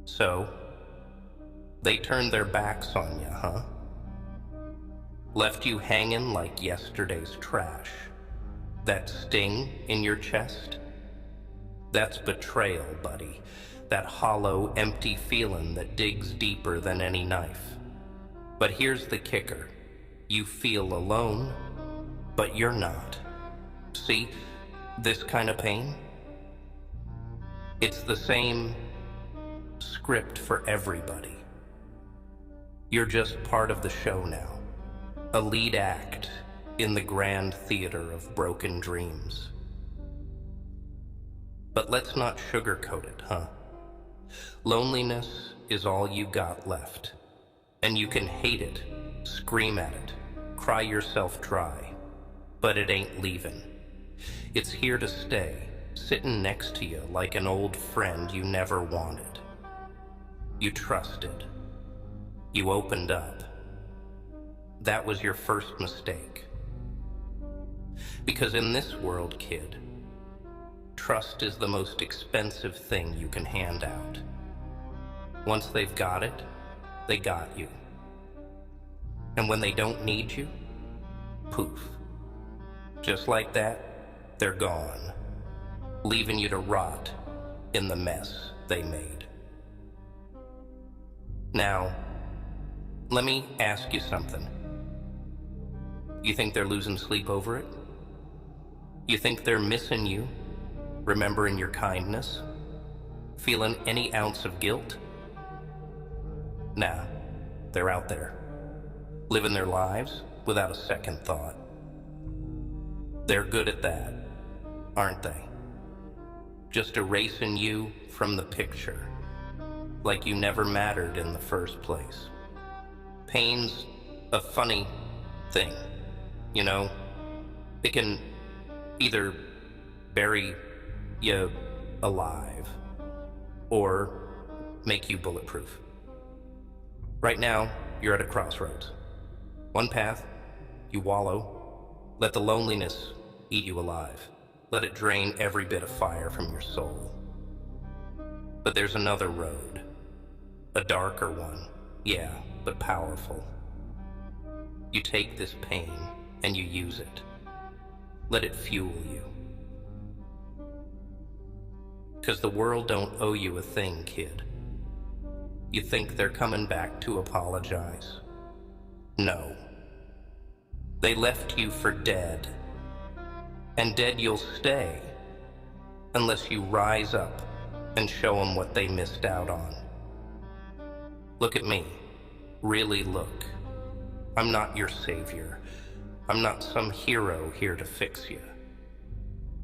So, they turned their backs on you, huh? Left you hanging like yesterday's trash. That sting in your chest? That's betrayal, buddy. That hollow, empty feeling that digs deeper than any knife. But here's the kicker. You feel alone, but you're not. See, this kind of pain? It's the same script for everybody. You're just part of the show now. A lead act in the grand theater of broken dreams. But let's not sugarcoat it, huh? Loneliness is all you got left. And you can hate it, scream at it, cry yourself dry. But it ain't leaving. It's here to stay, sitting next to you like an old friend you never wanted. You trusted. You opened up. That was your first mistake. Because in this world, kid, trust is the most expensive thing you can hand out. Once they've got it, they got you. And when they don't need you, poof. Just like that, they're gone, leaving you to rot in the mess they made. Now, let me ask you something. You think they're losing sleep over it? You think they're missing you, remembering your kindness, feeling any ounce of guilt? Nah, they're out there, living their lives without a second thought. They're good at that, aren't they? Just erasing you from the picture, like you never mattered in the first place. Pain's a funny thing, you know? It can either bury you alive or make you bulletproof. Right now, you're at a crossroads. One path, you wallow, let the loneliness eat you alive. Let it drain every bit of fire from your soul. But there's another road, a darker one, yeah, but powerful. You take this pain and you use it. Let it fuel you. 'Cause the world don't owe you a thing, kid. You think they're coming back to apologize? No. They left you for dead. And dead you'll stay, unless you rise up and show them what they missed out on. Look at me. Really look. I'm not your savior. I'm not some hero here to fix you.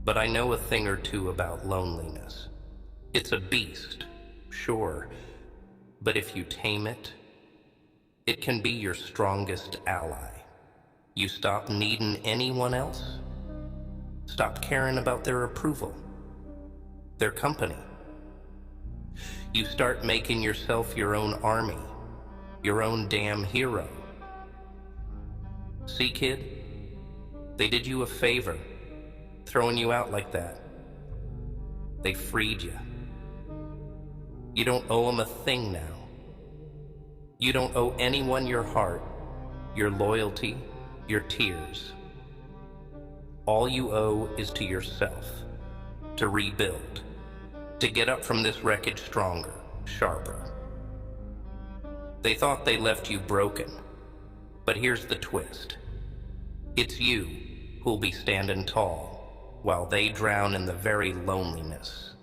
But I know a thing or two about loneliness. It's a beast, sure, but if you tame it, it can be your strongest ally. You stop needing anyone else. Stop caring about their approval, their company. You start making yourself your own army, your own damn hero. See, kid? They did you a favor, throwing you out like that. They freed you. You don't owe them a thing now. You don't owe anyone your heart, your loyalty, your tears. All you owe is to yourself, to rebuild, to get up from this wreckage stronger, sharper. They thought they left you broken, but here's the twist. It's you who'll be standing tall while they drown in the very loneliness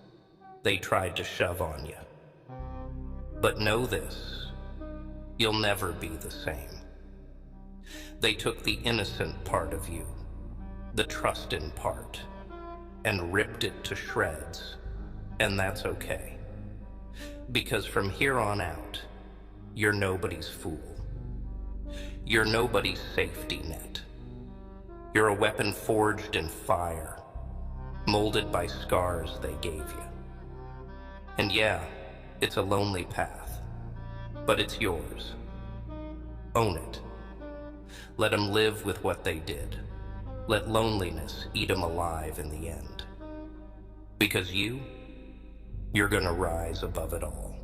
they tried to shove on you. But know this, you'll never be the same. They took the innocent part of you, the trusting part, and ripped it to shreds, and that's okay. Because from here on out, you're nobody's fool. You're nobody's safety net. You're a weapon forged in fire, molded by scars they gave you. And yeah, it's a lonely path, but it's yours. Own it. Let them live with what they did. Let loneliness eat them alive in the end. Because you're gonna rise above it all.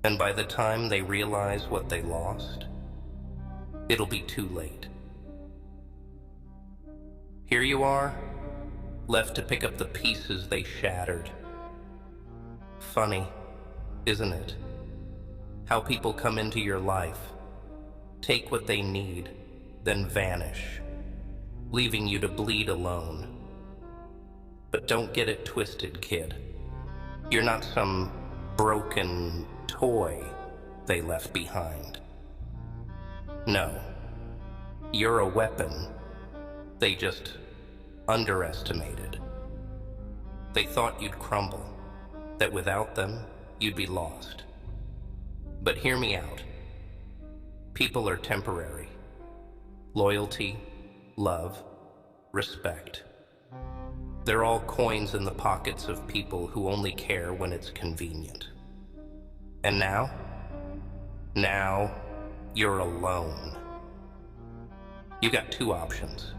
And by the time they realize what they lost, it'll be too late. Here you are, left to pick up the pieces they shattered. Funny, isn't it? How people come into your life, take what they need, then vanish, leaving you to bleed alone. But don't get it twisted, kid. You're not some broken toy they left behind. No, you're a weapon they just underestimated. They thought you'd crumble, that without them, you'd be lost. But hear me out. People are temporary. Loyalty, love, respect. They're all coins in the pockets of people who only care when it's convenient. And now? Now, you're alone. You got two options.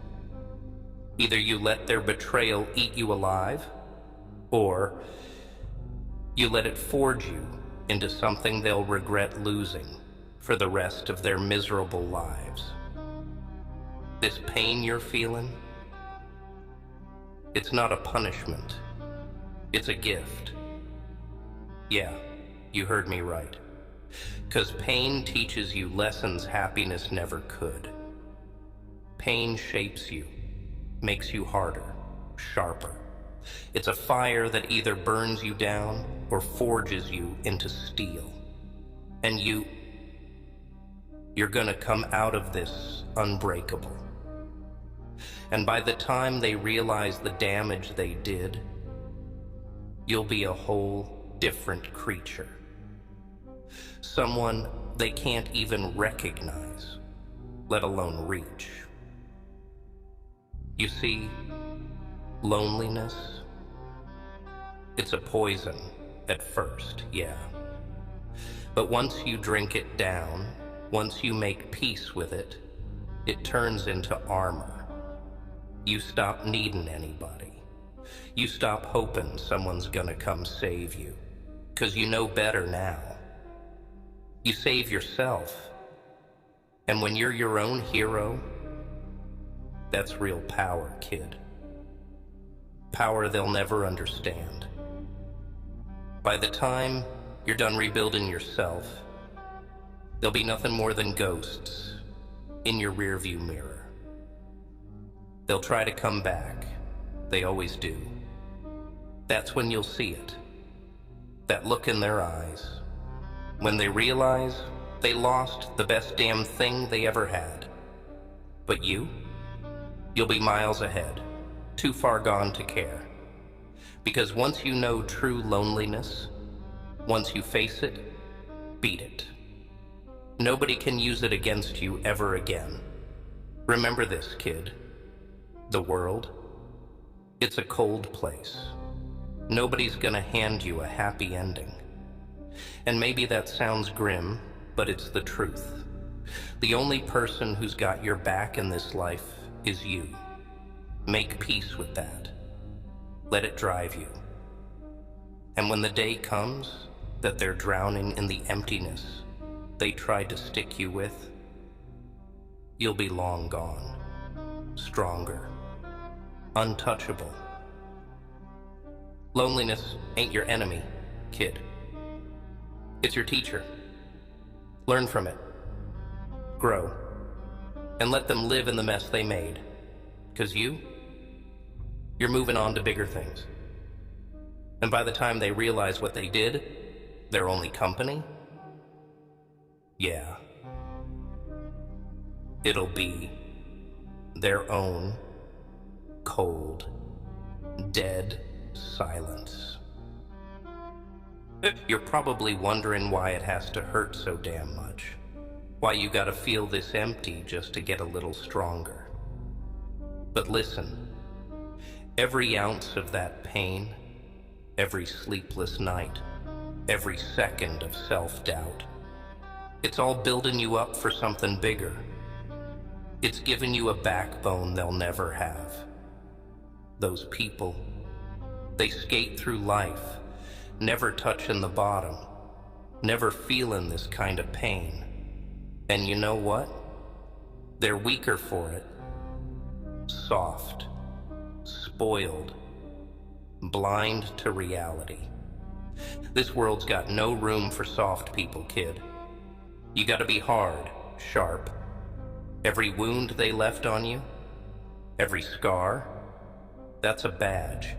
Either you let their betrayal eat you alive, or you let it forge you into something they'll regret losing for the rest of their miserable lives. This pain you're feeling, it's not a punishment. It's a gift. Yeah, you heard me right. 'Cause pain teaches you lessons happiness never could. Pain shapes you, makes you harder, sharper. It's a fire that either burns you down or forges you into steel. And you're gonna come out of this unbreakable. And by the time they realize the damage they did, you'll be a whole different creature. Someone they can't even recognize, let alone reach. You see, loneliness, it's a poison at first, yeah. But once you drink it down, once you make peace with it, it turns into armor. You stop needing anybody. You stop hoping someone's gonna come save you, 'cause you know better now. You save yourself. And when you're your own hero, that's real power, kid. Power they'll never understand. By the time you're done rebuilding yourself, there'll be nothing more than ghosts in your rearview mirror. They'll try to come back. They always do. That's when you'll see it. That look in their eyes. When they realize they lost the best damn thing they ever had. But you'll be miles ahead, too far gone to care. Because once you know true loneliness, once you face it, beat it. Nobody can use it against you ever again. Remember this, kid. The world, it's a cold place. Nobody's gonna hand you a happy ending. And maybe that sounds grim, but it's the truth. The only person who's got your back in this life is you. Make peace with that. Let it drive you. And when the day comes that they're drowning in the emptiness they tried to stick you with, you'll be long gone, stronger, untouchable. Loneliness ain't your enemy, kid. It's your teacher. Learn from it. Grow. And let them live in the mess they made. 'Cause you're moving on to bigger things. And by the time they realize what they did, their only company, yeah, it'll be their own cold, dead silence. You're probably wondering why it has to hurt so damn much. Why you gotta feel this empty just to get a little stronger. But listen, every ounce of that pain, every sleepless night, every second of self-doubt, it's all building you up for something bigger. It's giving you a backbone they'll never have. Those people, they skate through life, never touching the bottom, never feeling this kind of pain. And you know what? They're weaker for it. Soft, spoiled, blind to reality. This world's got no room for soft people, kid. You gotta be hard, sharp. Every wound they left on you, every scar, that's a badge.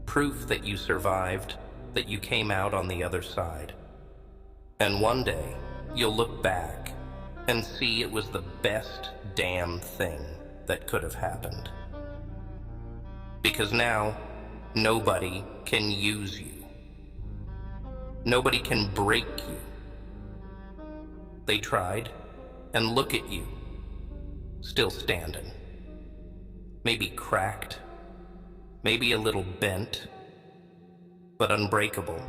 Proof that you survived, that you came out on the other side. And one day, you'll look back and see it was the best damn thing that could have happened. Because now, nobody can use you. Nobody can break you. They tried, and look at you, still standing. Maybe cracked, maybe a little bent, but unbreakable.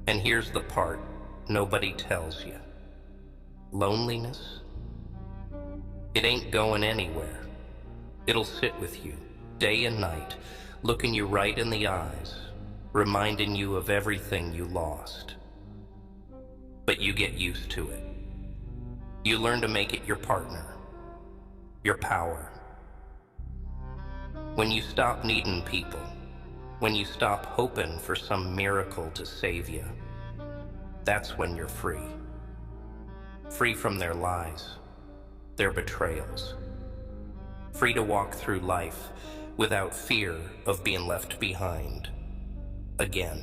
And here's the part nobody tells you. Loneliness? It ain't going anywhere. It'll sit with you, day and night, looking you right in the eyes, reminding you of everything you lost. But you get used to it. You learn to make it your partner, your power. When you stop needing people, when you stop hoping for some miracle to save you, that's when you're free. Free from their lies, their betrayals. Free to walk through life without fear of being left behind again.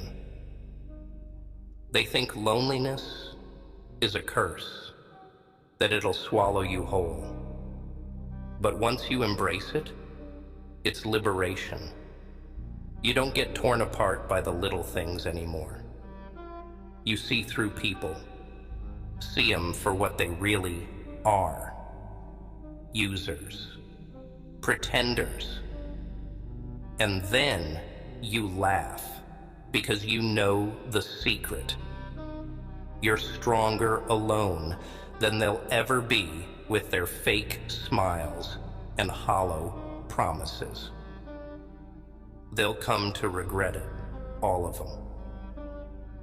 They think loneliness is a curse, that it'll swallow you whole. But once you embrace it, it's liberation. You don't get torn apart by the little things anymore. You see through people, see them for what they really are. Users, pretenders. And then you laugh because you know the secret. You're stronger alone than they'll ever be with their fake smiles and hollow promises. They'll come to regret it, all of them.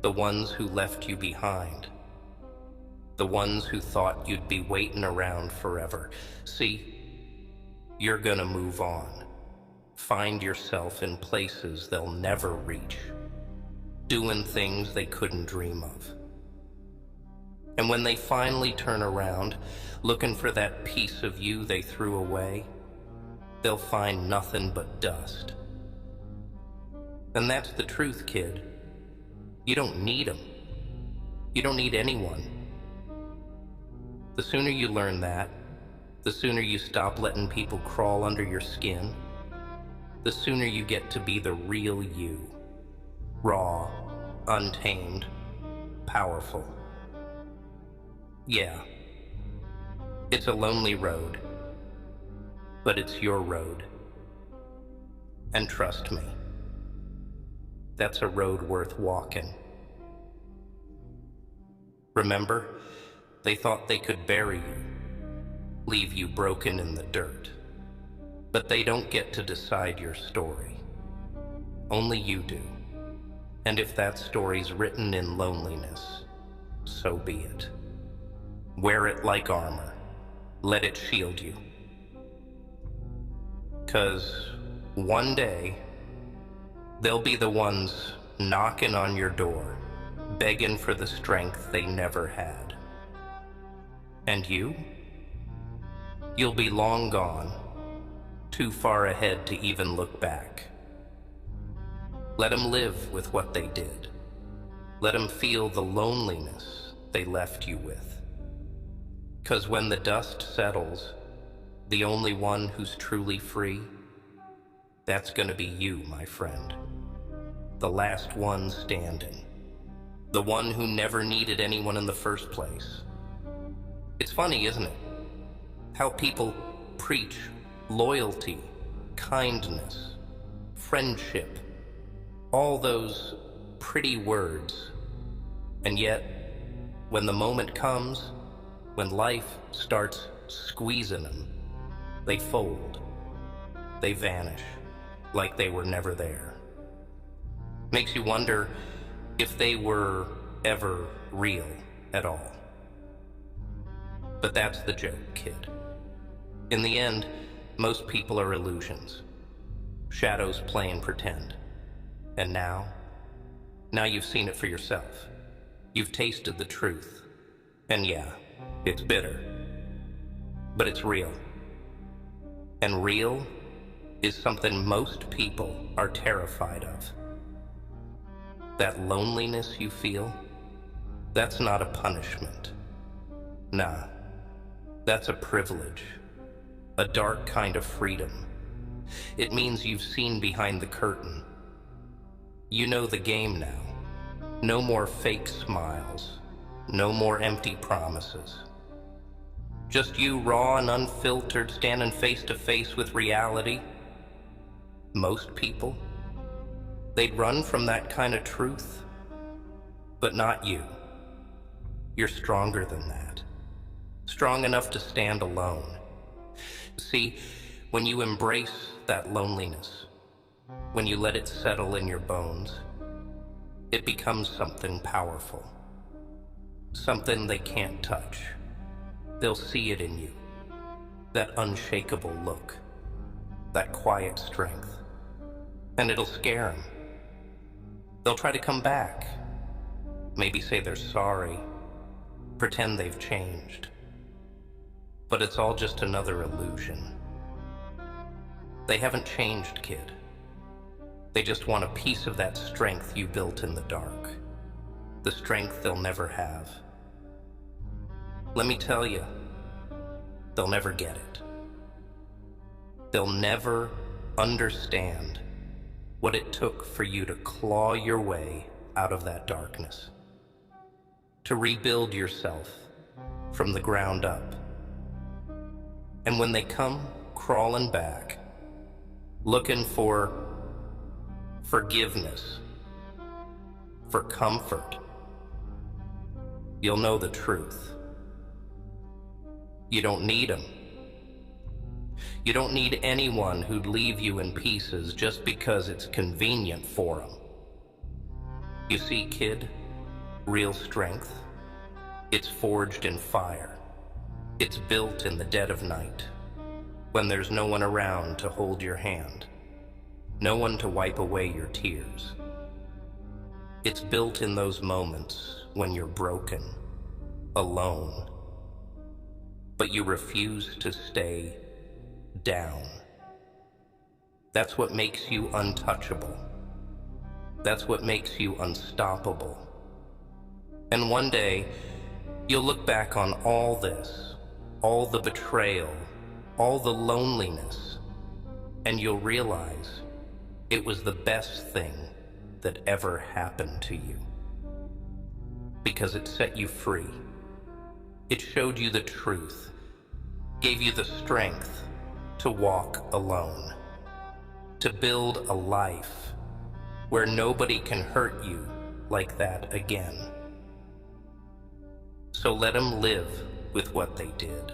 The ones who left you behind. The ones who thought you'd be waiting around forever. See, you're gonna move on. Find yourself in places they'll never reach. Doing things they couldn't dream of. And when they finally turn around, looking for that piece of you they threw away, they'll find nothing but dust. And that's the truth, kid. You don't need them. You don't need anyone. The sooner you learn that, the sooner you stop letting people crawl under your skin, the sooner you get to be the real you. Raw, untamed, powerful. Yeah, it's a lonely road, but it's your road. And trust me, that's a road worth walking. Remember, they thought they could bury you, leave you broken in the dirt. But they don't get to decide your story. Only you do. And if that story's written in loneliness, so be it. Wear it like armor. Let it shield you. 'Cause one day, they'll be the ones knocking on your door, begging for the strength they never had. And you? You'll be long gone, too far ahead to even look back. Let them live with what they did. Let them feel the loneliness they left you with. 'Cause when the dust settles, the only one who's truly free, that's gonna be you, my friend. The last one standing. The one who never needed anyone in the first place. It's funny, isn't it? How people preach loyalty, kindness, friendship, all those pretty words. And yet, when the moment comes, when life starts squeezing them, they fold. They vanish like they were never there. Makes you wonder if they were ever real at all. But that's the joke, kid. In the end, most people are illusions. Shadows playing pretend. And now you've seen it for yourself. You've tasted the truth. And yeah, it's bitter. But it's real. And real is something most people are terrified of. That loneliness you feel, that's not a punishment. Nah, that's a privilege. A dark kind of freedom. It means you've seen behind the curtain. You know the game now. No more fake smiles. No more empty promises. Just you, raw and unfiltered, standing face to face with reality. Most people, they'd run from that kind of truth. But not you. You're stronger than that. Strong enough to stand alone. See, when you embrace that loneliness, when you let it settle in your bones, it becomes something powerful. Something they can't touch. They'll see it in you. That unshakable look. That quiet strength. And it'll scare them. They'll try to come back. Maybe say they're sorry. Pretend they've changed. But it's all just another illusion. They haven't changed, kid. They just want a piece of that strength you built in the dark. The strength they'll never have. Let me tell you, they'll never get it. They'll never understand what it took for you to claw your way out of that darkness. To rebuild yourself from the ground up. And when they come crawling back, looking for forgiveness, for comfort, you'll know the truth. You don't need them. You don't need anyone who'd leave you in pieces just because it's convenient for them. You see, kid, real strength, it's forged in fire. It's built in the dead of night, when there's no one around to hold your hand, no one to wipe away your tears. It's built in those moments when you're broken, alone, but you refuse to stay down. That's what makes you untouchable. That's what makes you unstoppable. And one day, you'll look back on all this, all the betrayal, all the loneliness, and you'll realize it was the best thing that ever happened to you. Because it set you free. It showed you the truth, gave you the strength to walk alone, to build a life where nobody can hurt you like that again. So let them live with what they did.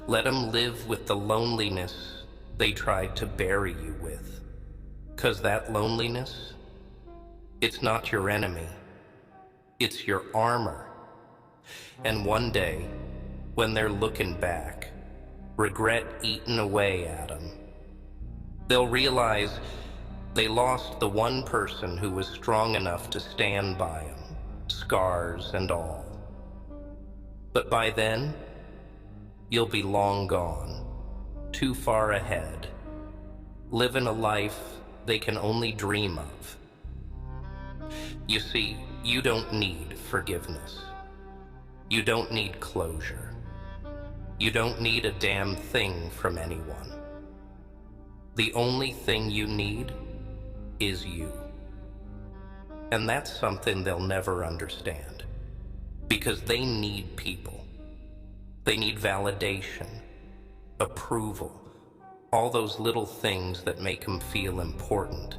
Let them live with the loneliness they tried to bury you with. 'Cause that loneliness, it's not your enemy. It's your armor. And one day, when they're looking back, regret eating away at them, they'll realize they lost the one person who was strong enough to stand by them, scars and all. But by then, you'll be long gone, too far ahead, living a life they can only dream of. You see, you don't need forgiveness. You don't need closure. You don't need a damn thing from anyone. The only thing you need is you. And that's something they'll never understand. Because they need people. They need validation, approval, all those little things that make them feel important.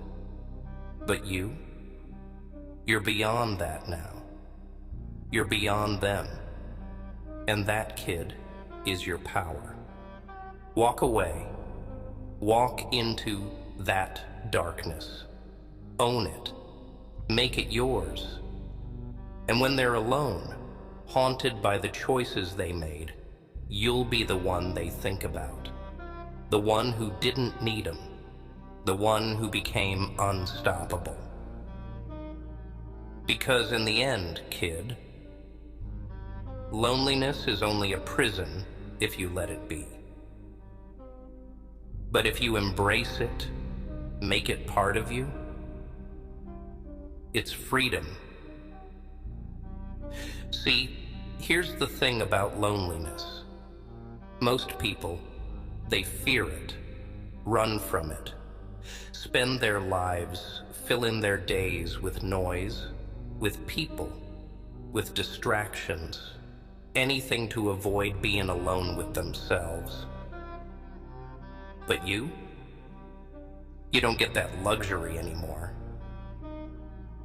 But you're beyond that now. You're beyond them. And that, kid, is your power. Walk away. Walk into that darkness. Own it. Make it yours. And when they're alone, haunted by the choices they made, you'll be the one they think about. The one who didn't need them. The one who became unstoppable. Because in the end, kid, loneliness is only a prison if you let it be. But if you embrace it, make it part of you, it's freedom. See, here's the thing about loneliness. Most people, they fear it, run from it, spend their lives, fill in their days with noise, with people, with distractions, anything to avoid being alone with themselves. But you don't get that luxury anymore.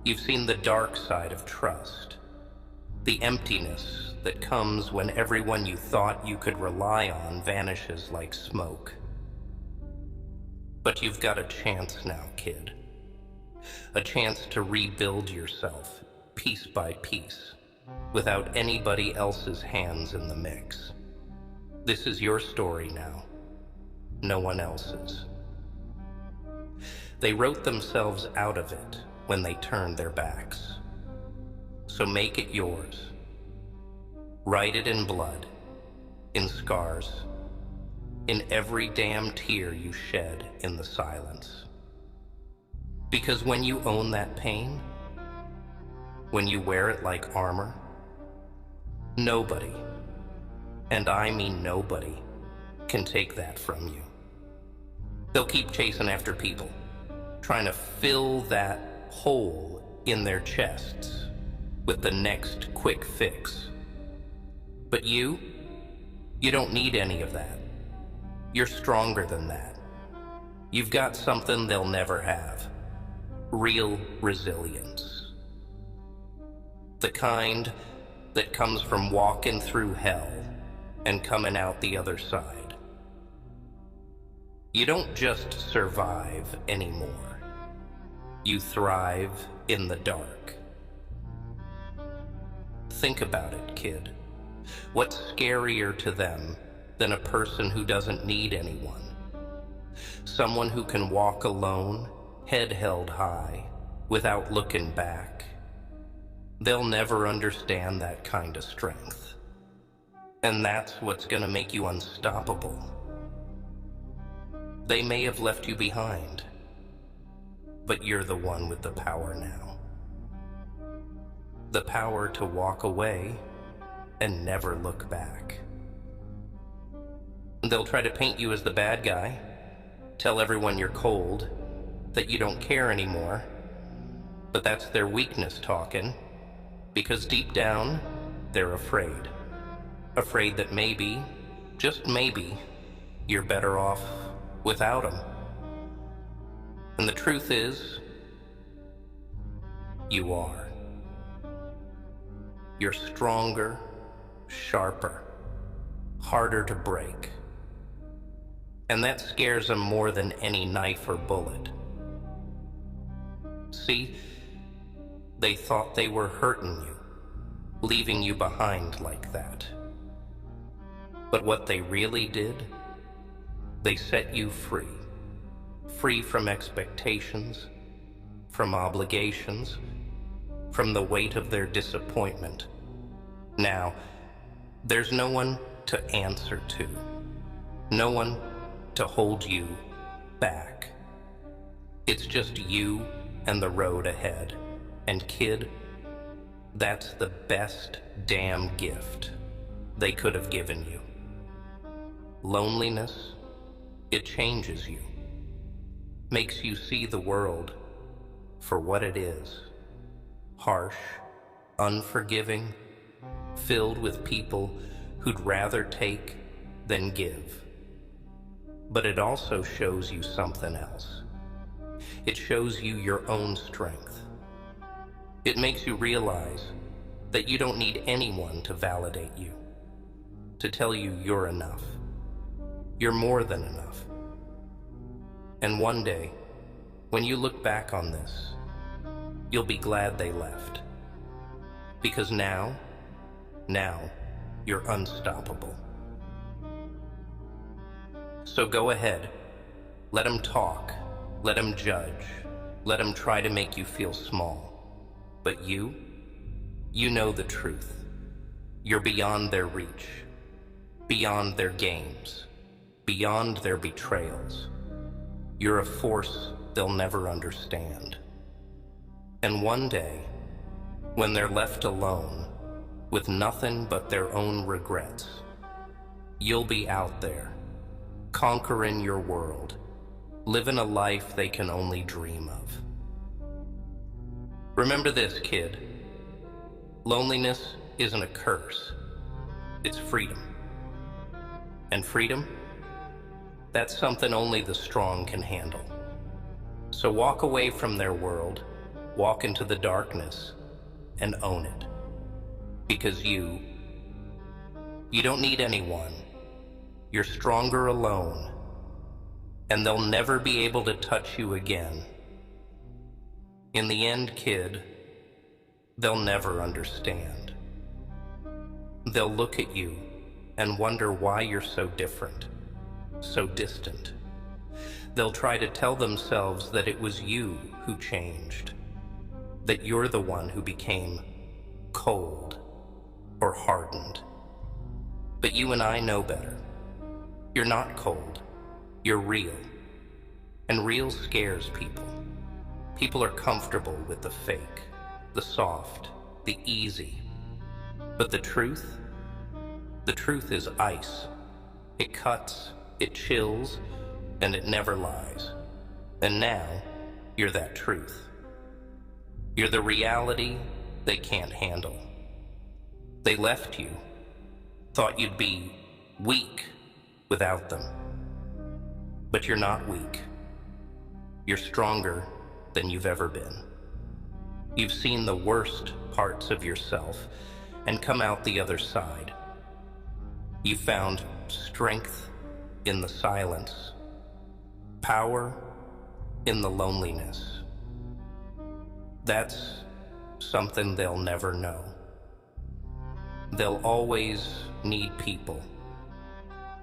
You've seen the dark side of trust, the emptiness that comes when everyone you thought you could rely on vanishes like smoke. But you've got a chance now, kid. A chance to rebuild yourself, piece by piece, without anybody else's hands in the mix. This is your story now, no one else's. They wrote themselves out of it when they turned their backs. So make it yours. Write it in blood, in scars, in every damn tear you shed in the silence. Because when you own that pain, when you wear it like armor, nobody, and I mean nobody, can take that from you. They'll keep chasing after people, trying to fill that hole in their chests with the next quick fix. But you don't need any of that. You're stronger than that. You've got something they'll never have. Real resilience. The kind that comes from walking through hell and coming out the other side. You don't just survive anymore. You thrive in the dark. Think about it, kid. What's scarier to them than a person who doesn't need anyone? Someone who can walk alone, head held high, without looking back. They'll never understand that kind of strength. And that's what's gonna make you unstoppable. They may have left you behind, but you're the one with the power now. The power to walk away and never look back. They'll try to paint you as the bad guy, tell everyone you're cold, that you don't care anymore, but that's their weakness talking, because deep down, they're afraid. Afraid that maybe, just maybe, you're better off without them. And the truth is, you are. You're stronger, sharper, harder to break. And that scares them more than any knife or bullet. See, they thought they were hurting you, leaving you behind like that. But what they really did, they set you free. Free from expectations, from obligations, from the weight of their disappointment. Now, there's no one to answer to. No one to hold you back. It's just you and the road ahead. And kid, that's the best damn gift they could have given you. Loneliness, it changes you. Makes you see the world for what it is. Harsh, unforgiving, filled with people who'd rather take than give. But it also shows you something else. It shows you your own strength. It makes you realize that you don't need anyone to validate you, to tell you you're enough. You're more than enough. And one day, when you look back on this, you'll be glad they left. Because now, you're unstoppable. So go ahead. Let them talk. Let them judge. Let them try to make you feel small. But you know the truth. You're beyond their reach, beyond their games, beyond their betrayals. You're a force they'll never understand. And one day, when they're left alone, with nothing but their own regrets, you'll be out there, conquering your world, living a life they can only dream of. Remember this, kid. Loneliness isn't a curse. It's freedom. And freedom? That's something only the strong can handle. So walk away from their world, walk into the darkness, and own it. Because you don't need anyone. You're stronger alone, and they'll never be able to touch you again. In the end, kid, they'll never understand. They'll look at you and wonder why you're so different, so distant. They'll try to tell themselves that it was you who changed, that you're the one who became cold or hardened. But you and I know better. You're not cold. You're real. And real scares people. People are comfortable with the fake, the soft, the easy. But the truth is ice. It cuts, it chills, and it never lies. And now, you're that truth. You're the reality they can't handle. They left you, thought you'd be weak without them. But you're not weak. You're stronger than you've ever been. You've seen the worst parts of yourself and come out the other side. You found strength in the silence, power in the loneliness. That's something they'll never know. They'll always need people,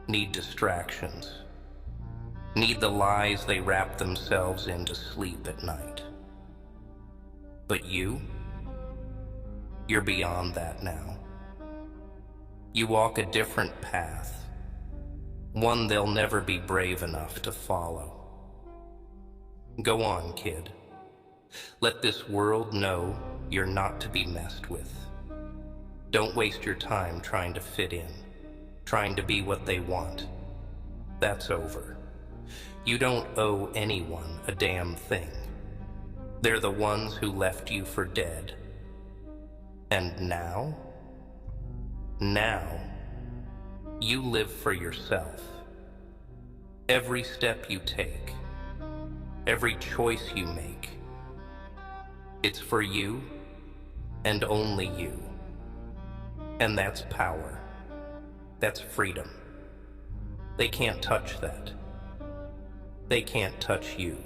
need distractions, need the lies they wrap themselves in to sleep at night. But you're beyond that now. You walk a different path, one they'll never be brave enough to follow. Go on, kid. Let this world know you're not to be messed with. Don't waste your time trying to fit in, trying to be what they want. That's over. You don't owe anyone a damn thing. They're the ones who left you for dead. And now, you live for yourself. Every step you take, every choice you make, it's for you and only you. And that's power. That's freedom. They can't touch that. They can't touch you.